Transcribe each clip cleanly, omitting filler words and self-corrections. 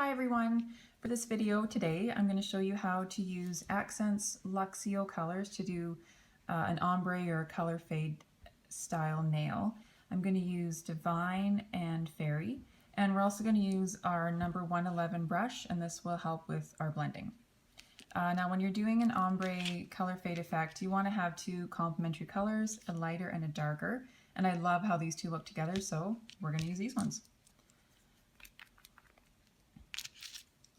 Hi everyone! For this video today I'm going to show you how to use Akzentz Luxio colors to do an ombre or color fade style nail. I'm going to use Divine and Fairy, and we're also going to use our number 111 brush, and this will help with our blending. Now when you're doing an ombre color fade effect, you want to have two complementary colors, a lighter and a darker, and I love how these two look together, so we're going to use these ones.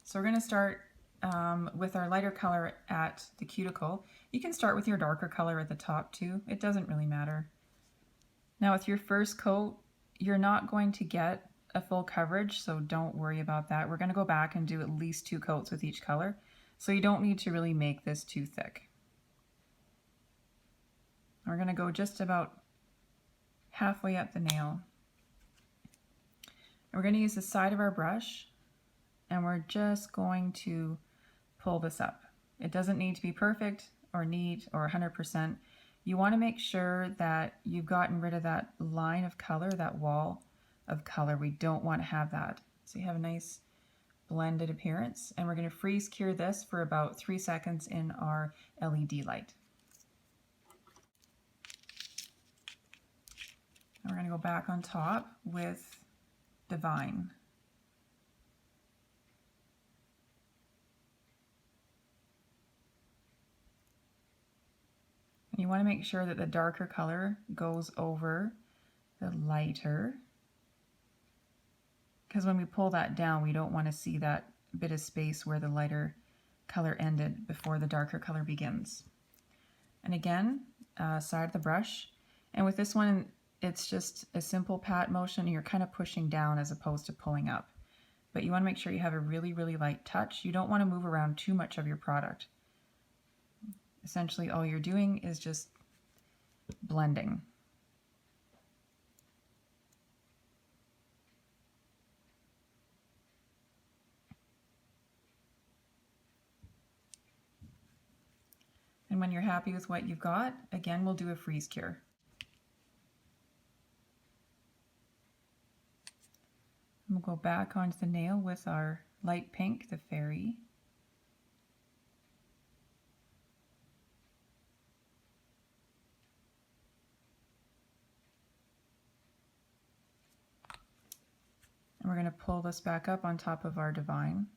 So we're going to start with our lighter color at the cuticle. You can start with your darker color at the top too. It doesn't really matter. Now with your first coat, you're not going to get a full coverage, so don't worry about that. We're going to go back and do at least 2 coats with each color, so you don't need to really make this too thick. We're going to go just about halfway up the nail. And we're going to use the side of our brush, and we're just going to pull this up. It doesn't need to be perfect or neat or 100%. You want to make sure that you've gotten rid of that line of color, that wall of color. We don't want to have that. So you have a nice blended appearance, and we're going to freeze cure this for about 3 seconds in our LED light. And we're going to go back on top with Divine. You want to make sure that the darker color goes over the lighter, because when we pull that down, we don't want to see that bit of space where the lighter color ended before the darker color begins. And again, side of the brush. And with this one, it's just a simple pat motion. You're kind of pushing down as opposed to pulling up. But you want to make sure you have a really, really light touch. You don't want to move around too much of your product. Essentially, all you're doing is just blending. And when you're happy with what you've got, again, we'll do a freeze cure. And we'll go back onto the nail with our light pink, the Fairy. And we're going to pull this back up on top of our Divine.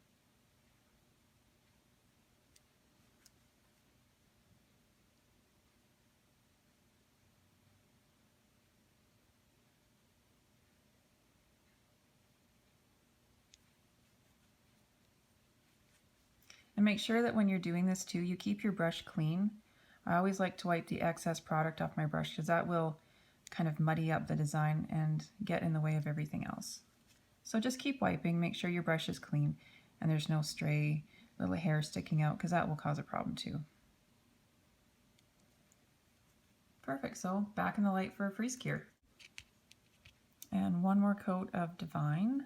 And make sure that when you're doing this too, you keep your brush clean. I always like to wipe the excess product off my brush because that will kind of muddy up the design and get in the way of everything else. So just keep wiping, make sure your brush is clean and there's no stray little hair sticking out, because that will cause a problem too. Perfect, so back in the light for a freeze cure. And one more coat of Divine.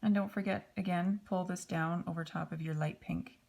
And don't forget, again, pull this down over top of your light pink.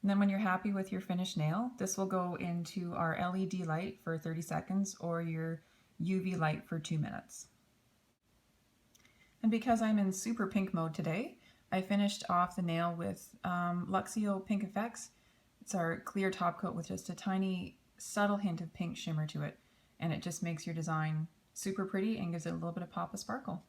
And then when you're happy with your finished nail, this will go into our LED light for 30 seconds or your UV light for 2 minutes. And because I'm in super pink mode today, I finished off the nail with Luxio Pink Effects. It's our clear top coat with just a tiny subtle hint of pink shimmer to it, and it just makes your design super pretty and gives it a little bit of pop of sparkle.